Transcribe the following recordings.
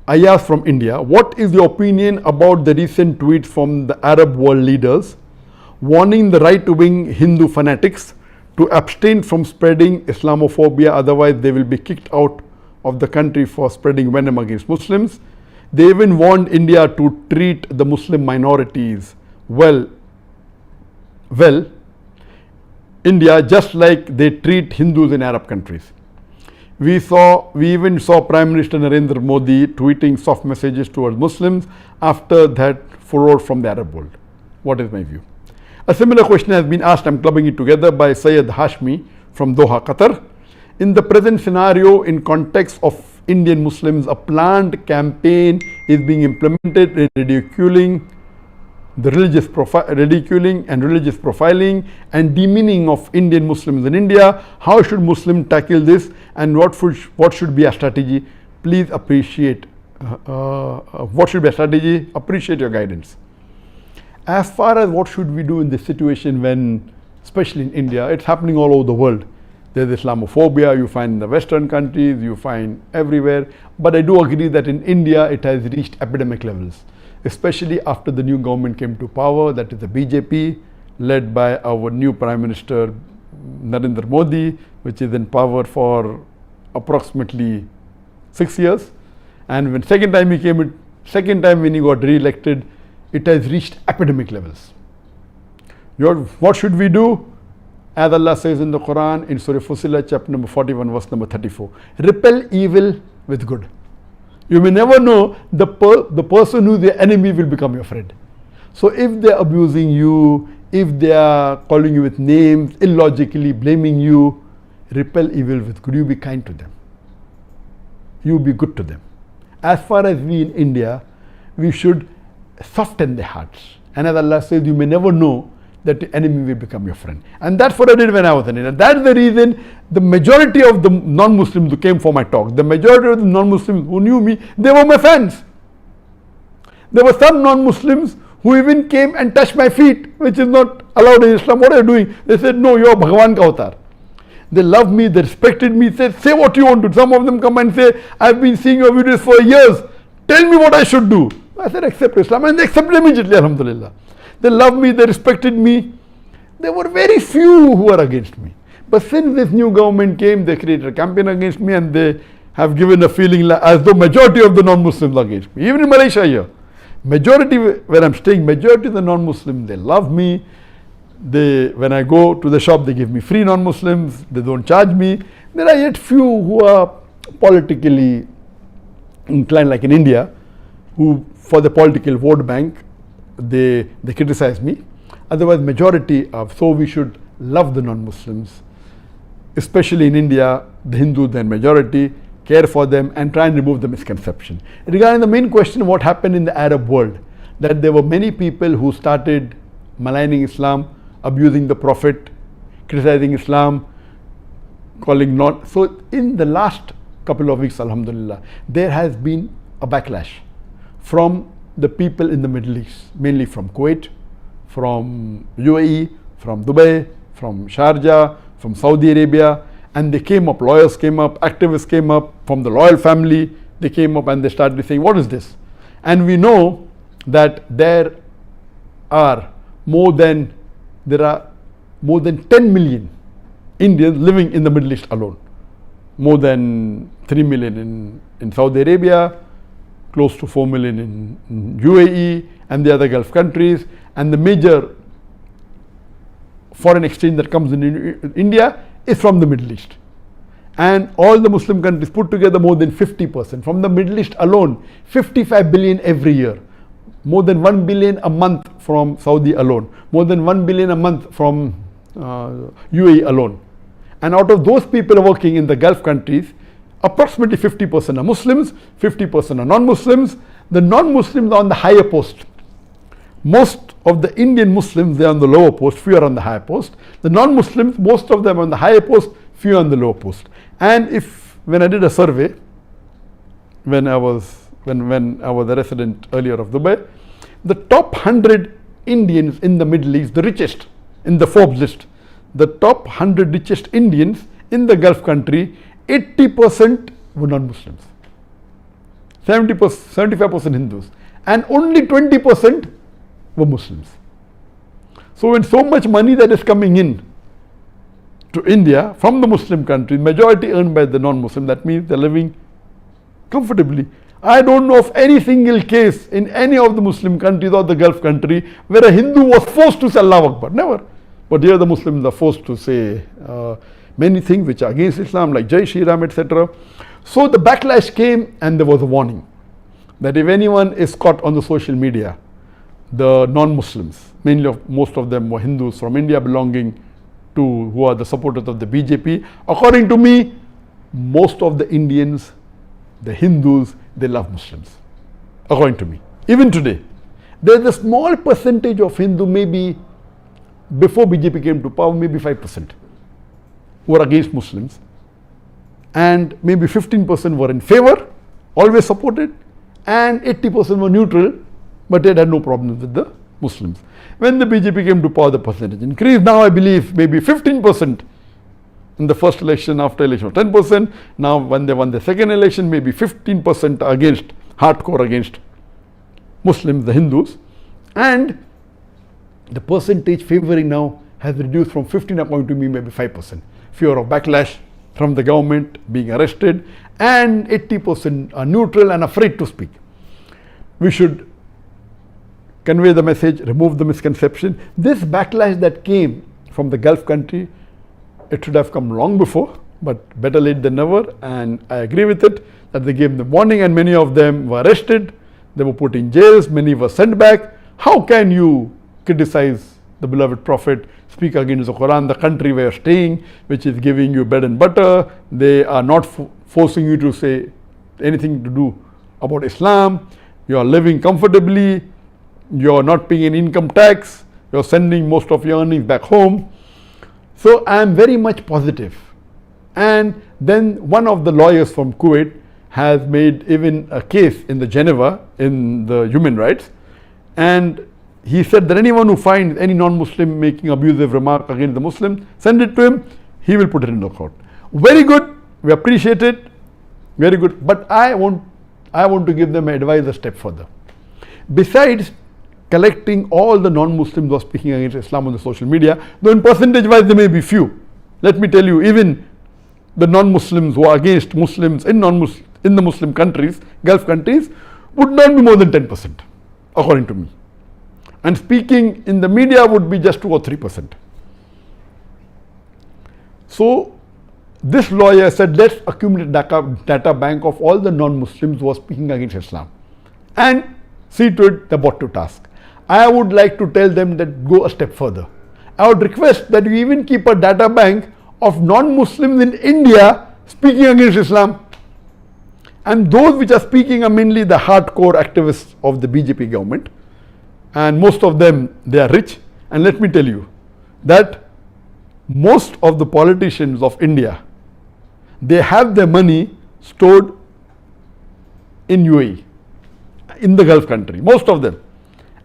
Ayaz from India, what is your opinion about the recent tweets from the Arab world leaders warning the right-wing Hindu fanatics to abstain from spreading Islamophobia, otherwise they will be kicked out of the country for spreading venom against Muslims? They even warned India to treat the Muslim minorities well, India just like they treat Hindus in Arab countries. We even saw Prime Minister Narendra Modi tweeting soft messages towards Muslims after that furor from the Arab world. What is my view? A similar question has been asked, I'm clubbing it together, by Syed Hashmi from Doha, Qatar. In the present scenario, in context of Indian Muslims, a planned campaign is being implemented in ridiculing and religious profiling and demeaning of Indian Muslims in India. How should Muslims tackle this, and what should be a strategy? Please appreciate what should be a strategy. Appreciate your guidance. As far as what should we do in this situation, when, especially in India, it's happening all over the world. There's Islamophobia, you find in the Western countries, you find everywhere. But I do agree that in India it has reached epidemic levels, especially after the new government came to power, that is the BJP, led by our new Prime Minister Narendra Modi, which is in power for approximately 6 years. And when second time when he got re-elected, it has reached epidemic levels. What should we do? As Allah says in the Quran, in Surah Fussilat, chapter number 41, verse number 34, repel evil with good. You may never know, the person who's your enemy will become your friend. So if they're abusing you, if they are calling you with names, illogically blaming you, repel evil with good. You be kind to them. You be good to them. As far as we in India, we should soften their hearts. And as Allah says, you may never know that the enemy will become your friend. And that's what I did when I was in India. That's the reason the majority of the non-Muslims who came for my talk, the majority of the non-Muslims who knew me, they were my fans. There were some non-Muslims who even came and touched my feet, which is not allowed in Islam. What are you doing? They said, no, you are Bhagavan ka avatar. They loved me, they respected me, said, say what you want to. Some of them come and say, I've been seeing your videos for years. Tell me what I should do. I said, accept Islam. And they accepted immediately, alhamdulillah. They loved me, they respected me. There were very few who were against me. But since this new government came, they created a campaign against me, and they have given a feeling as though majority of the non-Muslims are against me. Even in Malaysia here, majority where I'm staying, majority of the non-Muslims, they love me. When I go to the shop, they give me free non-Muslims. They don't charge me. There are yet few who are politically inclined, like in India, who for the political vote bank, they criticize me. Otherwise, majority of, so we should love the non-Muslims, especially in India, the Hindus and majority, care for them and try and remove the misconception. Regarding the main question, what happened in the Arab world, that there were many people who started maligning Islam, abusing the Prophet, criticizing Islam, calling not. So in the last couple of weeks, alhamdulillah, there has been a backlash from the people in the Middle East, mainly from Kuwait, from UAE, from Dubai, from Sharjah, from Saudi Arabia, and they came up, lawyers came up, activists came up, from the royal family, they came up and they started saying, what is this? And we know that there are more than 10 million Indians living in the Middle East alone. More than 3 million in Saudi Arabia, close to 4 million in UAE and the other Gulf countries, and the major foreign exchange that comes in India is from the Middle East. And all the Muslim countries put together, more than 50%. From the Middle East alone, 55 billion every year. More than 1 billion a month from Saudi alone. More than 1 billion a month from UAE alone. And out of those people working in the Gulf countries, approximately 50% are Muslims, 50% are non-Muslims. The non-Muslims are on the higher post. Most of the Indian Muslims, they are on the lower post, few are on the higher post. The non-Muslims, most of them are on the higher post, few on the lower post. And when I did a survey, when I was a resident earlier of Dubai, the top 100 Indians in the Middle East, the richest in the Forbes list, the top 100 richest Indians in the Gulf country, 80% were non-Muslims. 75% Hindus, and only 20% were Muslims. So when so much money that is coming in to India from the Muslim countries, majority earned by the non-Muslim, that means they're living comfortably. I don't know of any single case in any of the Muslim countries or the Gulf country where a Hindu was forced to say Allahu Akbar. Never. But here the Muslims are forced to say many things which are against Islam, like Jai Shri Ram, etc. So the backlash came, and there was a warning that if anyone is caught on the social media, the non-Muslims, most of them were Hindus from India belonging to, who are the supporters of the BJP. According to me, most of the Indians, the Hindus, they love Muslims. According to me. Even today, there is a small percentage of Hindu, maybe before BJP came to power, maybe 5%, who are against Muslims. And maybe 15% were in favor, always supported, and 80% were neutral, but they had no problems with the Muslims. When the BJP came to power, the percentage increased. Now I believe maybe 15% in the first election, after election 10%. Now when they won the second election, maybe 15% against, hardcore against Muslims, the Hindus. And the percentage favoring now has reduced from 15, according to me, maybe 5%. Fear of backlash from the government, being arrested, and 80% are neutral and afraid to speak. We should convey the message, remove the misconception. This backlash that came from the Gulf country, it should have come long before, but better late than never, and I agree with it, that they gave them warning, and many of them were arrested, they were put in jails, many were sent back. How can you criticize the beloved Prophet, speak against the Quran, the country where you're staying, which is giving you bread and butter? They are not forcing you to say anything to do about Islam. You are living comfortably, you are not paying any income tax, you are sending most of your earnings back home. So I am very much positive. And then one of the lawyers from Kuwait has made even a case in the Geneva, in the human rights, and he said that anyone who finds any non-Muslim making abusive remark against the Muslim, send it to him, he will put it in the court. Very good, we appreciate it, very good, but I want to give them advice a step further. Besides collecting all the non-Muslims who are speaking against Islam on the social media, though in percentage wise there may be few, let me tell you, even the non-Muslims who are against Muslims in the Muslim countries, Gulf countries, would not be more than 10%, according to me. And speaking in the media would be just 2 or 3%. So this lawyer said, let's accumulate data bank of all the non-Muslims who are speaking against Islam and see to it they're brought to task. I would like to tell them that go a step further. I would request that you even keep a data bank of non-Muslims in India speaking against Islam. And those which are speaking are mainly the hardcore activists of the BJP government. And most of them, they are rich. And let me tell you that most of the politicians of India, they have their money stored in UAE, in the Gulf country, most of them.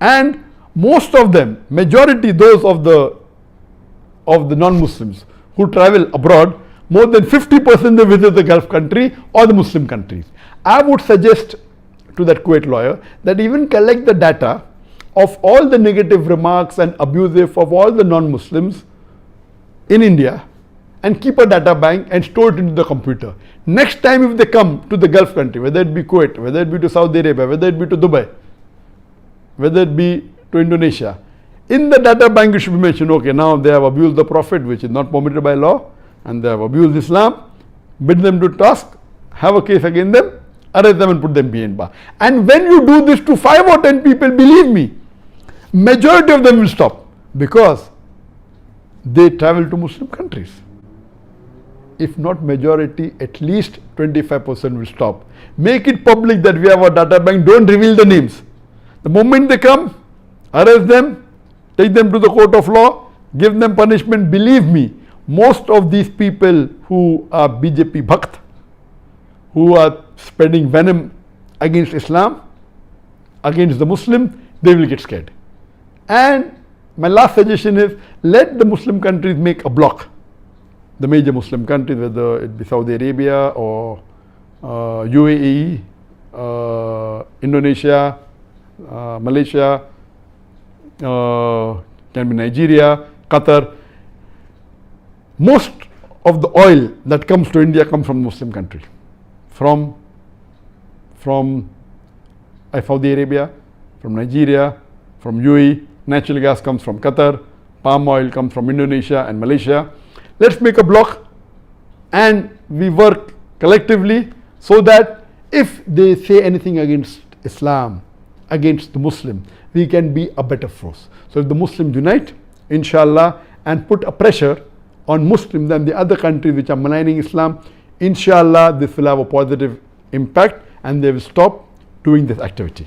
And most of them, majority those of the non-Muslims who travel abroad, more than 50% they visit the Gulf country or the Muslim countries. I would suggest to that Kuwait lawyer that even collect the data of all the negative remarks and abusive of all the non-Muslims in India and keep a data bank and store it into the computer. Next time if they come to the Gulf country, whether it be Kuwait, whether it be to Saudi Arabia, whether it be to Dubai, whether it be to Indonesia, in the data bank it should be mentioned, okay, now they have abused the Prophet, which is not permitted by law, and they have abused Islam, bid them to task, have a case against them, arrest them and put them behind bar. And when you do this to 5 or 10 people, believe me, majority of them will stop because they travel to Muslim countries. If not majority, at least 25% will stop. Make it public that we have a data bank, don't reveal the names. The moment they come, arrest them, take them to the court of law, give them punishment. Believe me, most of these people who are BJP bhakt, who are spreading venom against Islam, against the Muslim, they will get scared. And my last suggestion is, let the Muslim countries make a block. The major Muslim countries, whether it be Saudi Arabia or UAE, Indonesia, Malaysia, can be Nigeria, Qatar. Most of the oil that comes to India comes from Muslim country, from Saudi Arabia, from Nigeria, from UAE. Natural gas comes from Qatar, palm oil comes from Indonesia and Malaysia. Let's make a block and we work collectively so that if they say anything against Islam, against the Muslim, we can be a better force. So if the Muslims unite, inshallah, and put a pressure on Muslims and the other countries which are maligning Islam, inshallah this will have a positive impact and they will stop doing this activity.